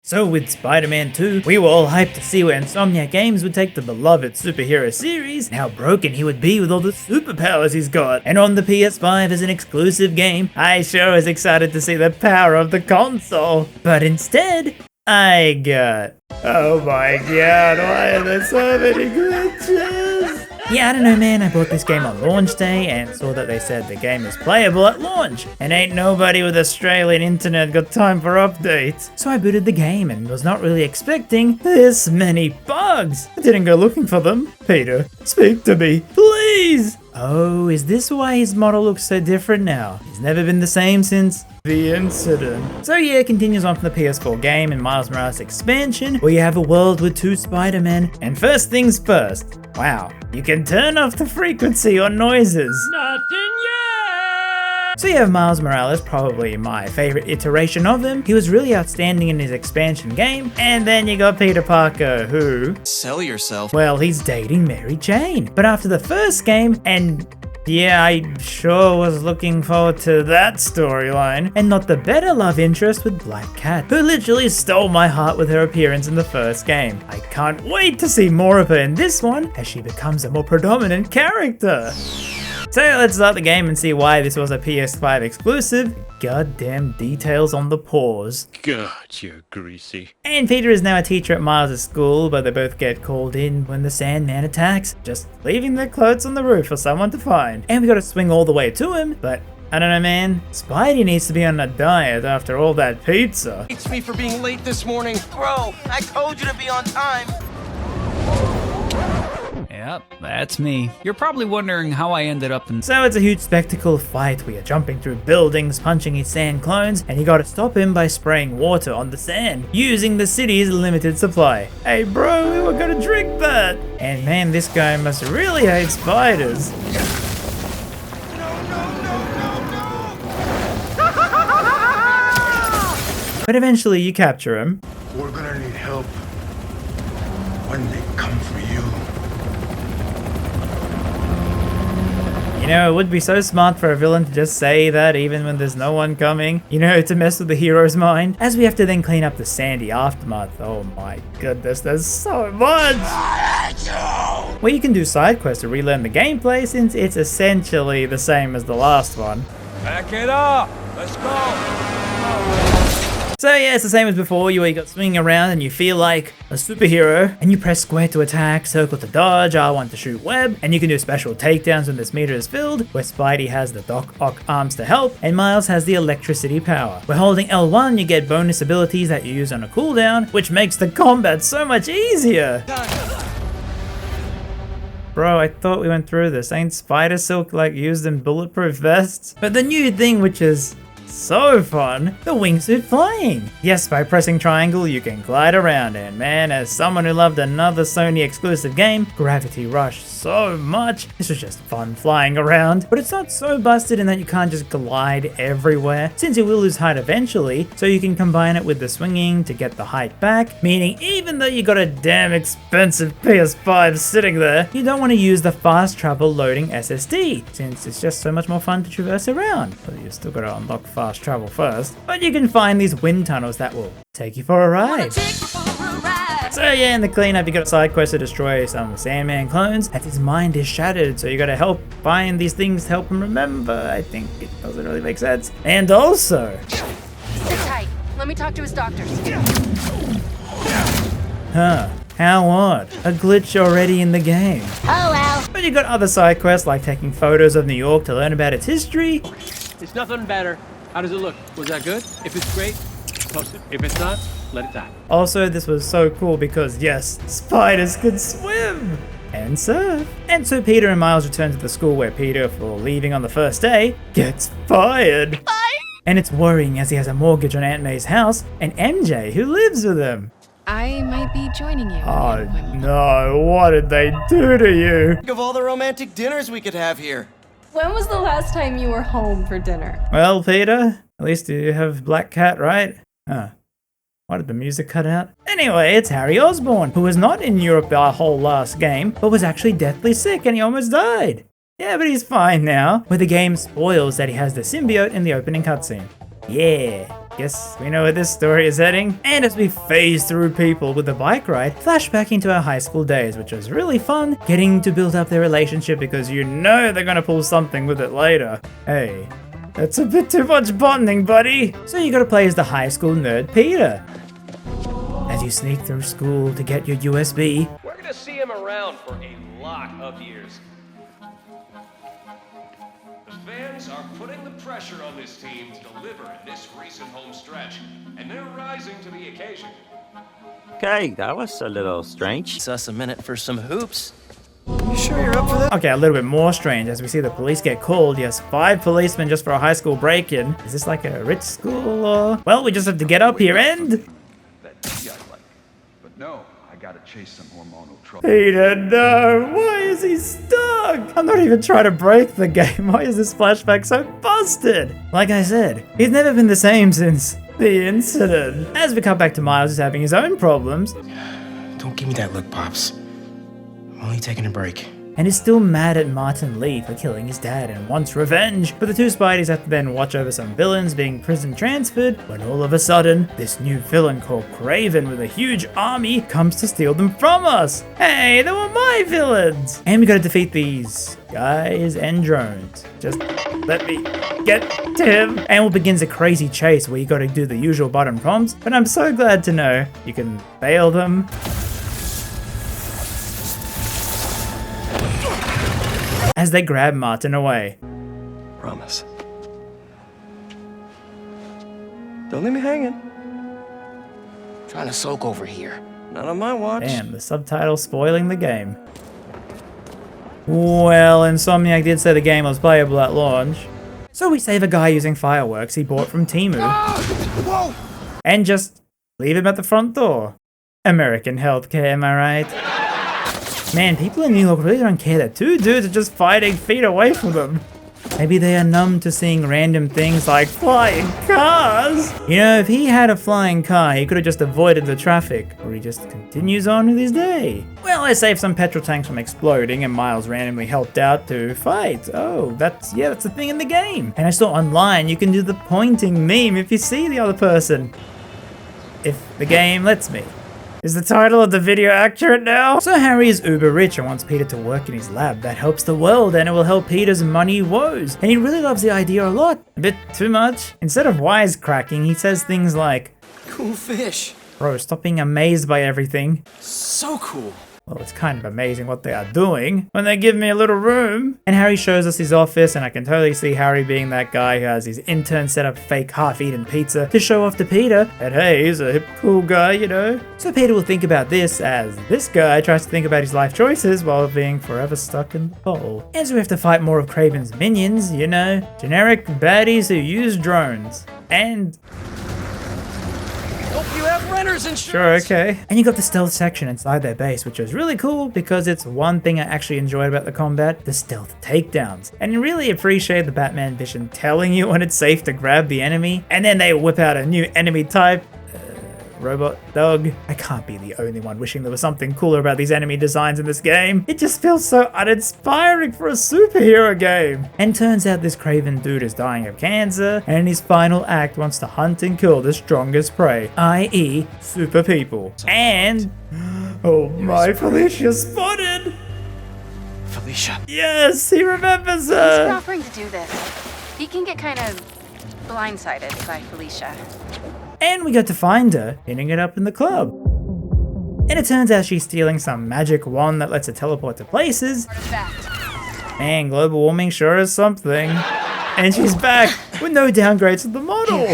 So with Spider-Man 2, we were all hyped to see where Insomniac Games would take the beloved superhero series and how broken he would be with all the superpowers he's got. And on the PS5 as an exclusive game, I sure was excited to see the power of the console. But instead, I got... oh my god, why are there so many glitches? Yeah, I don't know man, I bought this game on launch day and saw that they said the game is playable at launch, and ain't nobody with Australian internet got time for updates. So I booted the game and was not really expecting this many bugs. I didn't go looking for them. Peter, speak to me, please! Oh, is this why his model looks so different now? He's never been the same since the incident. So yeah, it continues on from the PS4 game and Miles Morales expansion, where you have a world with two Spider-Men. And first things first, wow, you can turn off the frequency on noises. Nothing yet! So you have Miles Morales, probably my favorite iteration of him. He was really outstanding in his expansion game. And then you got Peter Parker, who... sell yourself. well, he's dating Mary Jane. But after the first game, and yeah, I sure was looking forward to that storyline, and not the better love interest with Black Cat, who literally stole my heart with her appearance in the first game. I can't wait to see more of her in this one, as she becomes a more predominant character. So let's start the game and see why this was a PS5 exclusive. Goddamn details on the paws. God, you're greasy. And Peter is now a teacher at Miles' school, but they both get called in when the Sandman attacks, just leaving their clothes on the roof for someone to find. And we gotta swing all the way to him, but I don't know man, Spidey needs to be on a diet after all that pizza. Hates me for being late this morning. Bro, I told you to be on time. Yep, that's me. You're probably wondering how I ended up in... So it's a huge spectacle fight where you're jumping through buildings, punching his sand clones, and you gotta stop him by spraying water on the sand, using the city's limited supply. Hey bro, we were gonna drink that! And man, this guy must really hate spiders. But eventually you capture him. We're gonna need help when they come for you. You know, it would be so smart for a villain to just say that even when there's no one coming, you know, to mess with the hero's mind, as we have to then clean up the sandy aftermath. Oh my goodness, there's so much! Well, you can do side quests to relearn the gameplay since it's essentially the same as the last one. Back it up! Let's go! So yeah, it's the same as before, you got swinging around and you feel like a superhero, and you press square to attack, circle to dodge, R1 to shoot web, and you can do special takedowns when this meter is filled, where Spidey has the Doc Ock arms to help, and Miles has the electricity power. Where holding L1 you get bonus abilities that you use on a cooldown, which makes the combat so much easier! Bro, I thought we went through this. Ain't Spider Silk like used in bulletproof vests? But the new thing, which is so fun, the wingsuit flying. Yes, by pressing triangle you can glide around, and man, as someone who loved another Sony exclusive game, Gravity Rush, so much, this was just fun flying around. But it's not so busted in that you can't just glide everywhere, since you will lose height eventually, so you can combine it with the swinging to get the height back, meaning even though you got a damn expensive PS5 sitting there, you don't want to use the fast travel loading SSD, since it's just so much more fun to traverse around. But you still gotta unlock fast travel first, but you can find these wind tunnels that will take you for a ride. So yeah, in the cleanup you got a side quest to destroy some Sandman clones, as his mind is shattered, so you gotta help find these things to help him remember. I think it doesn't really make sense. And also... sit tight. Let me talk to his doctors. huh. How odd. A glitch already in the game. Oh well. But you got other side quests like taking photos of New York to learn about its history. It's nothing better. How does it look? Was that good? If it's great, post it. If it's not, let it die. Also, this was so cool because yes, spiders can swim and surf. And so Peter and Miles return to the school where Peter, for leaving on the first day, gets fired. And it's worrying as he has a mortgage on Aunt May's house and MJ who lives with him. I might be joining you. Oh no, what did they do to you? Think of all the romantic dinners we could have here. When was the last time you were home for dinner? Well, Peter, at least you have Black Cat, right? Huh. Why did the music cut out? Anyway, it's Harry Osborn, who was not in Europe our whole last game, but was actually deathly sick and he almost died. Yeah, but he's fine now, where the game spoils that he has the symbiote in the opening cutscene. Yeah, Guess we know where this story is heading. And as we phase through people with the bike ride, flashback into our high school days, which was really fun, getting to build up their relationship because you know they're gonna pull something with it later. Hey, that's a bit too much bonding, buddy. So you gotta play as the high school nerd Peter. As you sneak through school to get your USB. We're gonna see him around for a lot of years. The fans are putting the pressure on this team to deliver in this recent home stretch, and they're rising to the occasion. Okay, that was a little strange. It's us a minute for some hoops. Okay, a little bit more strange as we see the police get called. Yes, 5 policemen just for a high school break-in. Is this like a rich school or? Well, we just have to get up here and... That guy like. But no, I gotta chase some hormonal trouble. Peter, no! Why is he stuck? I'm not even trying to break the game. Why is this flashback so busted? Like I said, he's never been the same since the incident. As we cut back to Miles, he's having his own problems. Don't give me that look, Pops. I'm only taking a break. And is still mad at Martin Lee for killing his dad and wants revenge. But the two Spideys have to then watch over some villains being prison transferred when all of a sudden, this new villain called Kraven with a huge army comes to steal them from us. Hey, they were my villains! And we gotta defeat these guys and drones. Just let me get to him. And what begins a crazy chase where you gotta do the usual button prompts, but I'm so glad to know you can fail them. As they grab Martin away. Promise. Don't leave me hanging. Trying to soak over here. Not on my watch. Damn, the subtitle spoiling the game. Well, Insomniac did say the game was playable at launch. So we save a guy using fireworks he bought from Temu. Whoa! And just leave him at the front door. American healthcare, am I right? Man, people in New York really don't care that 2 dudes are just fighting feet away from them. Maybe they are numb to seeing random things like flying cars. You know, if he had a flying car, he could have just avoided the traffic, or he just continues on with his day. Well, I saved some petrol tanks from exploding, and Miles randomly helped out to fight. Oh, that's a thing in the game. And I saw online you can do the pointing meme if you see the other person. If the game lets me. Is the title of the video accurate now? So Harry is uber rich and wants Peter to work in his lab that helps the world, and it will help Peter's money woes. And he really loves the idea a lot. A bit too much. Instead of wisecracking, he says things like, Cool fish. bro, stop being amazed by everything. So cool. Well, it's kind of amazing what they are doing when they give me a little room. And Harry shows us his office, and I can totally see Harry being that guy who has his intern set up fake half-eaten pizza to show off to Peter that, hey, he's a hip, cool guy, you know? So Peter will think about this as this guy tries to think about his life choices while being forever stuck in the hole. As we have to fight more of Kraven's minions, you know? Generic baddies who use drones. And... Hope you have renter's insurance. sure, okay. And you got the stealth section inside their base, which was really cool because it's one thing I actually enjoyed about the combat, the stealth takedowns. And you really appreciate the Batman vision telling you when it's safe to grab the enemy, and then they whip out a new enemy type. Robot dog. I can't be the only one wishing there was something cooler about these enemy designs in this game. It just feels so uninspiring for a superhero game. And turns out this Kraven dude is dying of cancer, and in his final act wants to hunt and kill the strongest prey, i.e. super people. And... oh my, Felicia spotted! Felicia. Yes, he remembers He's her! offering to do this. He can get kind of blindsided by Felicia. And we got to find her, hitting it up in the club. And it turns out she's stealing some magic wand that lets her teleport to places. Man, global warming sure is something. And she's back with no downgrades to the model.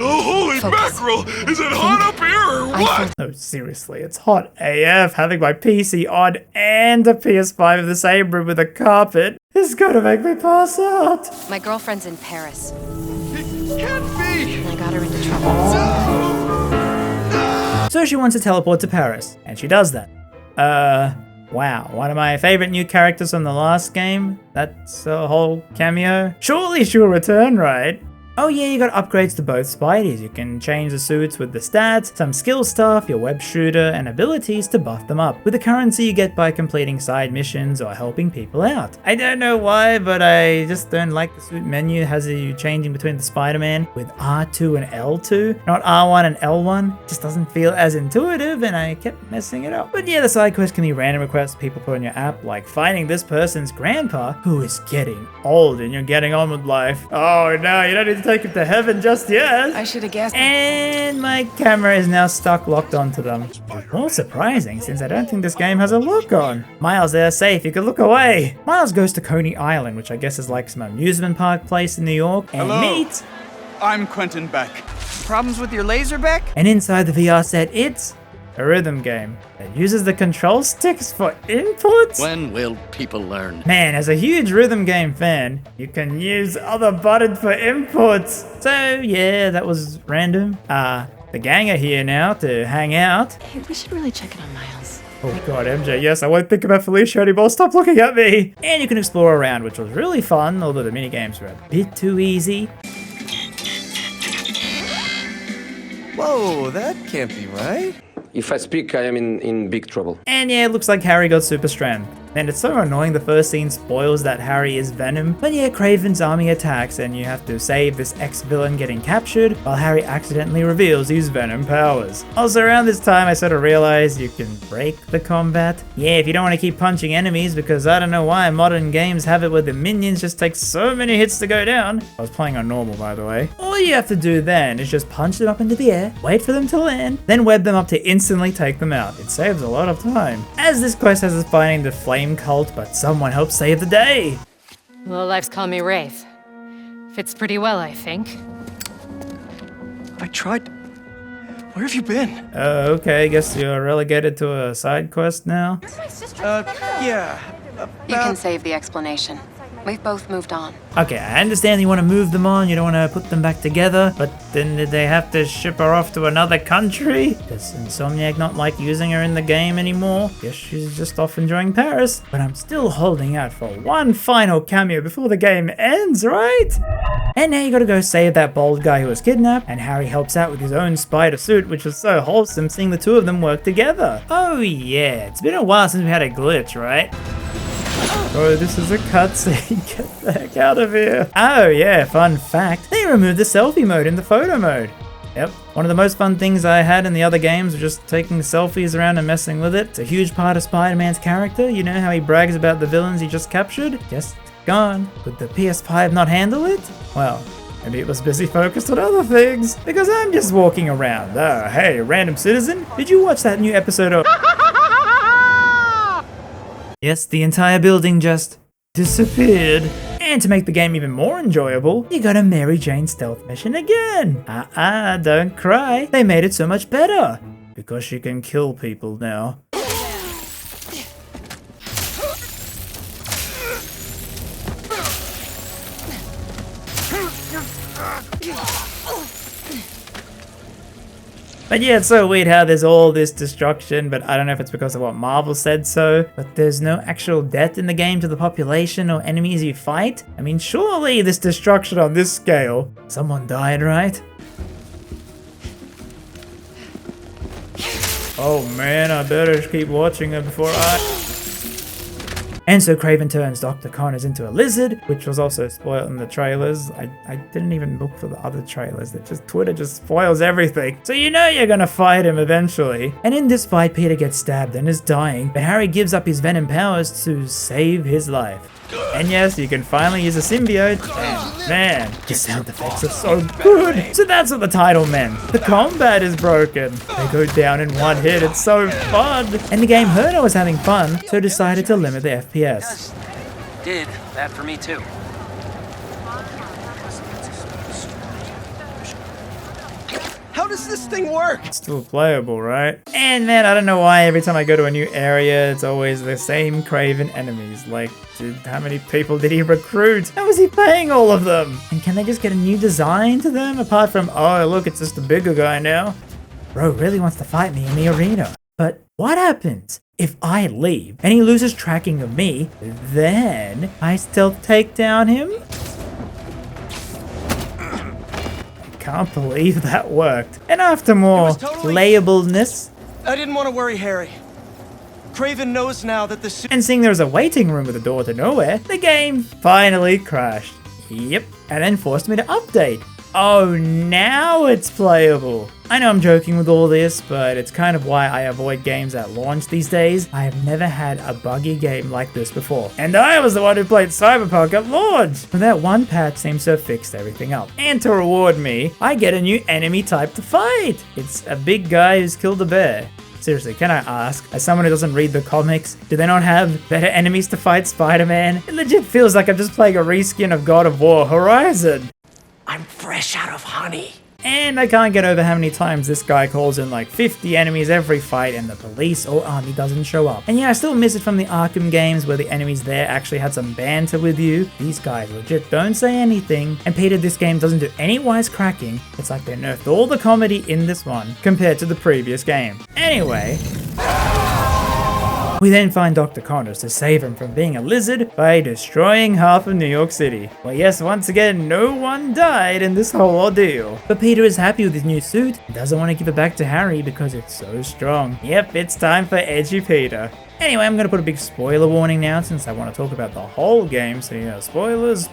Oh, holy mackerel! Is it hot up here or what? No, seriously, it's hot AF. Having my PC on and a PS5 in the same room with a carpet is gonna make me pass out. My girlfriend's in Paris. Can't be! I got her into trouble. So she wants to teleport to Paris, and she does that. Wow, one of my favorite new characters from the last game? That's a whole cameo? Surely she'll return, right? Oh yeah, you got upgrades to both Spideys. You can change the suits with the stats, some skill stuff, your web shooter, and abilities to buff them up, with the currency you get by completing side missions or helping people out. I don't know why, but I just don't like the suit menu. It has you changing between the Spider-Man with R2 and L2, not R1 and L1. It just doesn't feel as intuitive, and I kept messing it up. But yeah, the side quests can be random requests people put on your app, like finding this person's grandpa who is getting old and you're getting on with life. Oh no, you don't need to take him to heaven just yet. I should have guessed. And my camera is now stuck locked onto them. It's more surprising since I don't think this game has a lock on. Miles, they're safe, you can look away. Miles goes to Coney Island, which I guess is like some amusement park place in New York, and meets... I'm Quentin Beck. Problems with your laser, Beck? And inside the VR set, it's a rhythm game that uses the control sticks for inputs? When will people learn? Man, as a huge rhythm game fan, you can use other buttons for inputs. So yeah, that was random. The gang are here now to hang out. Hey, we should really check in on Miles. Oh god, MJ, yes, I won't think about Felicia anymore, stop looking at me! And you can explore around, which was really fun, although the minigames were a bit too easy. Whoa, that can't be right. If I speak, I am in big trouble. And yeah, it looks like Harry got super strength. And it's so annoying the first scene spoils that Harry is Venom. But yeah, Kraven's army attacks and you have to save this ex-villain getting captured while Harry accidentally reveals his Venom powers. Also around this time I sort of realized you can break the combat. Yeah, if you don't want to keep punching enemies, because I don't know why modern games have it where the minions just take so many hits to go down. I was playing on normal, by the way. All you have to do then is just punch them up into the air, wait for them to land, then web them up to instantly take them out. It saves a lot of time. As this quest has us fighting the Flame Cult, but someone helped save the day. Lowlifes call me Wraith. Fits pretty well, I think. I tried. Where have you been? Okay, guess you're relegated to a side quest now. Yeah. You can save the explanation. We've both moved on. Okay, I understand you want to move them on, you don't want to put them back together, but then did they have to ship her off to another country? Does Insomniac not like using her in the game anymore? Guess she's just off enjoying Paris. But I'm still holding out for one final cameo before the game ends, right? And now you gotta go save that bald guy who was kidnapped, and Harry helps out with his own spider suit, which was so wholesome seeing the two of them work together. Oh yeah, it's been a while since we had a glitch, right? Oh, this is a cutscene. Get the heck out of here. Oh yeah, fun fact. They removed the selfie mode in the photo mode. Yep, one of the most fun things I had in the other games was just taking selfies around and messing with it. It's a huge part of Spider-Man's character. You know how he brags about the villains he just captured? Just gone. Could the PS5 not handle it? Well, maybe it was busy focused on other things. Because I'm just walking around. Oh, hey, random citizen. Did you watch that new episode of... Yes, the entire building just disappeared. And to make the game even more enjoyable, you got a Mary Jane stealth mission again. Don't cry. They made it so much better. Because she can kill people now. But yeah, it's so weird how there's all this destruction, but I don't know if it's because of what Marvel said so, but there's no actual death in the game to the population or enemies you fight? I mean, surely this destruction on this scale, someone died, right? Oh man, I better keep watching it before And so Kraven turns Dr. Connors into a lizard, which was also spoiled in the trailers. I didn't even look for the other trailers. Twitter just spoils everything. So you know you're gonna fight him eventually. And in this fight, Peter gets stabbed and is dying, but Harry gives up his venom powers to save his life. And yes, you can finally use a symbiote, and man, the sound effects are so good. So that's what the title meant. The combat is broken. They go down in one hit, it's so fun. And the game heard I was having fun, so decided to limit the FPS. Did that for me too. How does this thing work? It's still playable, right? And man, I don't know why every time I go to a new area, it's always the same Kraven enemies. Like, how many people did he recruit? How was he paying all of them? And can they just get a new design to them? Apart from, oh look, it's just a bigger guy now. Bro really wants to fight me in the arena. But what happens if I leave and he loses tracking of me, then I stealth take down him? can't believe that worked. And after more playableness, I didn't want to worry Harry. Craven knows now that the suit. and seeing there was a waiting room with a door to nowhere, the game finally crashed. Yep, and then forced me to update. Oh, now it's playable. I know I'm joking with all this, but it's kind of why I avoid games at launch these days. I have never had a buggy game like this before. And I was the one who played Cyberpunk at launch! But that one patch seems to have fixed everything up. And to reward me, I get a new enemy type to fight! It's a big guy who's killed a bear. Seriously, can I ask, as someone who doesn't read the comics, do they not have better enemies to fight Spider-Man? It legit feels like I'm just playing a reskin of God of War Horizon. I'm fresh out of honey. And I can't get over how many times this guy calls in like 50 enemies every fight and the police or army doesn't show up. And yeah, I still miss it from the Arkham games where the enemies there actually had some banter with you. These guys legit don't say anything. And Peter, this game doesn't do any wisecracking. It's like they nerfed all the comedy in this one compared to the previous game. Anyway, we then find Dr. Connors to save him from being a lizard by destroying half of New York City. Well, yes, once again, no one died in this whole ordeal. But Peter is happy with his new suit and doesn't want to give it back to Harry because it's so strong. Yep, it's time for Edgy Peter. Anyway, I'm going to put a big spoiler warning now since I want to talk about the whole game, so you know, spoilers.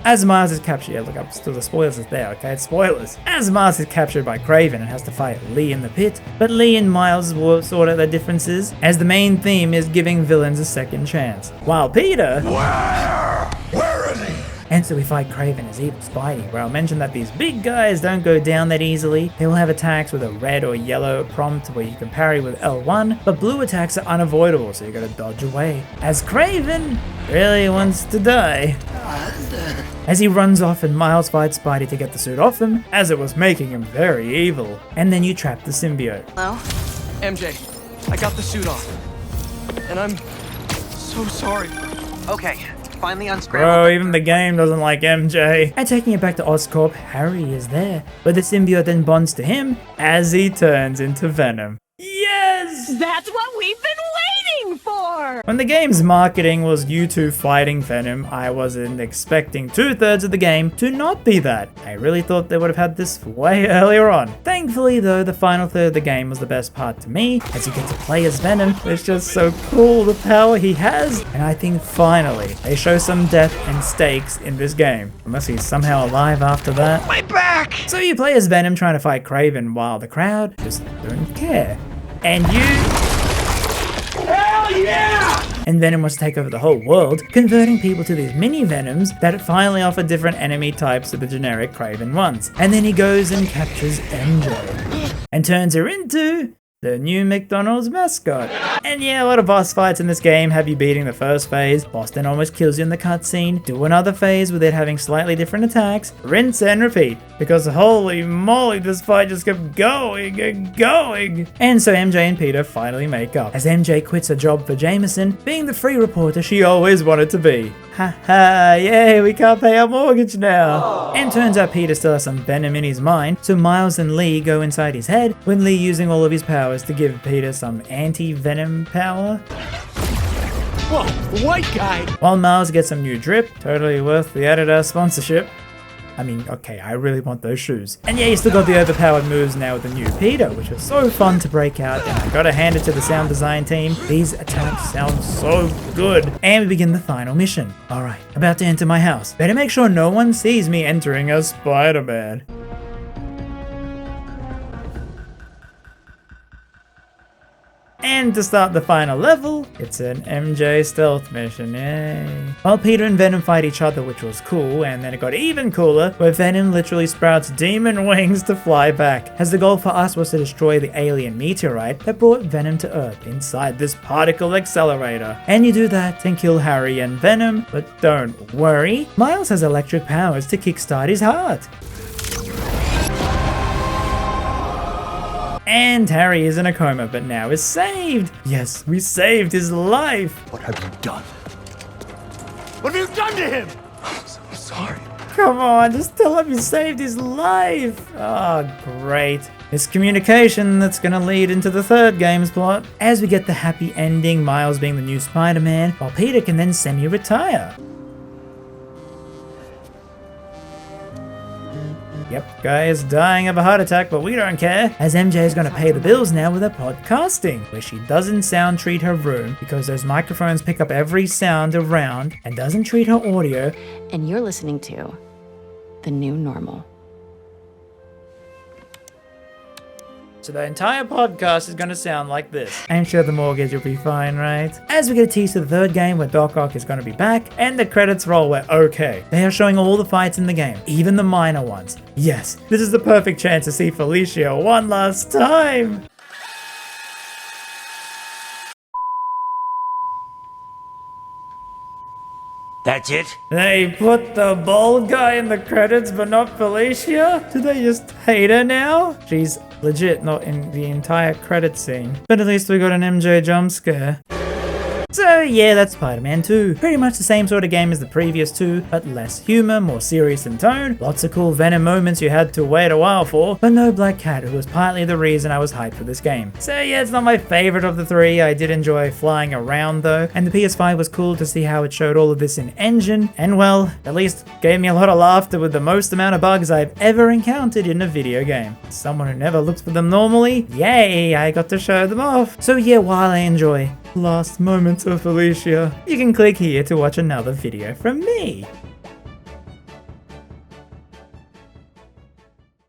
As Miles is captured, yeah, look up, still the spoilers is there, okay, it's spoilers. As Miles is captured by Craven and has to fight Lee in the pit, but Lee and Miles will sort out their differences, as the main theme is giving villains a second chance. While Peter... Where is he? And so we fight Craven as evil Spidey, where I'll mention that these big guys don't go down that easily. They will have attacks with a red or yellow prompt where you can parry with L1, but blue attacks are unavoidable, so you gotta dodge away. As Craven really wants to die. As he runs off and Miles fights Spidey to get the suit off him, as it was making him very evil. And then you trap the symbiote. Hello? MJ, I got the suit off. And I'm so sorry. Okay. Finally unscrambled. Bro, even the game doesn't like MJ. And taking it back to Oscorp, Harry is there, but the symbiote then bonds to him as he turns into Venom. Yes! That's what we've been waiting for! When the game's marketing was you two fighting Venom, I wasn't expecting 2/3 of the game to not be that. I really thought they would have had this way earlier on. Thankfully though, the final third of the game was the best part to me, as you get to play as Venom. It's just so cool the power he has, and I think finally they show some depth and stakes in this game. Unless he's somehow alive after that. My back! So you play as Venom trying to fight Craven while the crowd just don't care. And you... Hell yeah! And Venom wants to take over the whole world, converting people to these mini-Venoms that finally offer different enemy types to the generic Craven ones. And then he goes and captures MJ. And turns her into... the new McDonald's mascot. And yeah, a lot of boss fights in this game have you beating the first phase, boss then almost kills you in the cutscene, do another phase with it having slightly different attacks, rinse and repeat. Because holy moly, this fight just kept going and going. And so MJ and Peter finally make up, as MJ quits her job for Jameson, being the free reporter she always wanted to be. Haha, yay, we can't pay our mortgage now. Aww. And turns out Peter still has some venom in his mind, so Miles and Lee go inside his head, with Lee using all of his powers to give Peter some anti-venom power. Whoa, white guy! While Miles gets some new drip, totally worth the Adidas sponsorship. I mean, okay, I really want those shoes. And yeah, you still got the overpowered moves now with the new Peter, which was so fun to break out, and I gotta hand it to the sound design team. These attacks sound so good. And we begin the final mission. Alright, about to enter my house. Better make sure no one sees me entering as Spider-Man. And to start the final level, it's an MJ stealth mission, yay. While Peter and Venom fight each other, which was cool, and then it got even cooler, where Venom literally sprouts demon wings to fly back, as the goal for us was to destroy the alien meteorite that brought Venom to Earth inside this particle accelerator. And you do that and kill Harry and Venom, but don't worry, Miles has electric powers to kickstart his heart. And Harry is in a coma, but now is saved. Yes, we saved his life. What have you done? What have you done to him? I'm so sorry. Come on, just tell him you saved his life. Oh, great. It's communication that's gonna lead into the third game's plot, as we get the happy ending, Miles being the new Spider-Man, while Peter can then semi-retire. Yep, guy is dying of a heart attack, but we don't care, as MJ is going to pay the bills now with her podcasting, where she doesn't sound treat her room because those microphones pick up every sound around and doesn't treat her audio. And you're listening to The New Normal. So the entire podcast is going to sound like this. I'm sure the mortgage will be fine, right? As we get a tease to the third game where Doc Ock is going to be back, and the credits roll, we're okay. They are showing all the fights in the game, even the minor ones. Yes, this is the perfect chance to see Felicia one last time! That's it? They put the bald guy in the credits, but not Felicia? Do they just hate her now? She's legit not in the entire credit scene. But at least we got an MJ jump scare. So yeah, that's Spider-Man 2. Pretty much the same sort of game as the previous two, but less humor, more serious in tone. Lots of cool Venom moments you had to wait a while for, but no Black Cat, who was partly the reason I was hyped for this game. So yeah, it's not my favorite of the three. I did enjoy flying around though, and the PS5 was cool to see how it showed all of this in engine, and well, at least gave me a lot of laughter with the most amount of bugs I've ever encountered in a video game. As someone who never looks for them normally, yay, I got to show them off. So yeah, while I enjoy last moments of Felicia, you can click here to watch another video from me.